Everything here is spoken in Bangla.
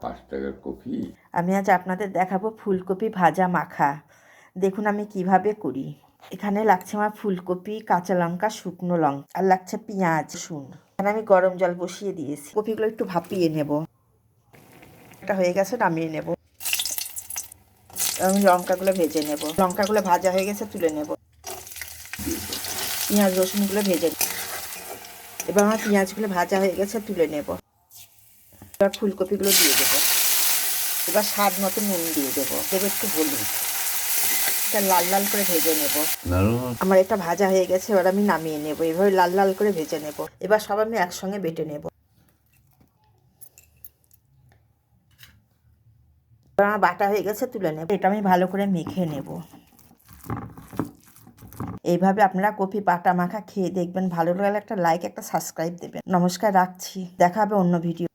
5 টাকার কফি। আমি আজ আপনাদের দেখাবো ফুলকপি ভাজা মাখা। দেখুন আমি কিভাবে করি। এখানে লাগছে আমার ফুলকপি, কাঁচা লঙ্কা, শুকনো লঙ্কা, আর লাগছে পেঁয়াজ, রসুন। এখানে আমি গরম জল বসিয়ে দিয়েছি। কপিগুলো একটু ভাপিয়ে নেব। এটা হয়ে গেছে, নামিয়ে নেব। আমি লঙ্কাগুলো ভেজে নেব। লঙ্কাগুলো ভাজা হয়ে গেছে, তুলে নেব। পেঁয়াজ রসুনগুলো ভেজে নেব। এবার আমার পেঁয়াজগুলো ভাজা হয়ে গেছে, তুলে নেব। এবার ফুলকপিগুলো দিয়ে দেবো। এবার স্বাদ মতো নুন দিয়ে দেবো একটু হলুদ। এটা লাল লাল করে ভেজে নেব। আমার এটা ভাজা হয়ে গেছে, এবার আমি নামিয়ে নেব। এভাবে লাল লাল করে ভেজে নেব। এবার সব আমি একসঙ্গে বেটে নেব। এবার আমার বাটা হয়ে গেছে, তুলে নেব। এটা আমি ভালো করে মেখে নেব। এইভাবে আপনারা কপি বাটা মাখা খেয়ে দেখবেন। ভালো লাগলে একটা লাইক, একটা সাবস্ক্রাইব দেবেন। নমস্কার, রাখছি। দেখা হবে অন্য ভিডিও।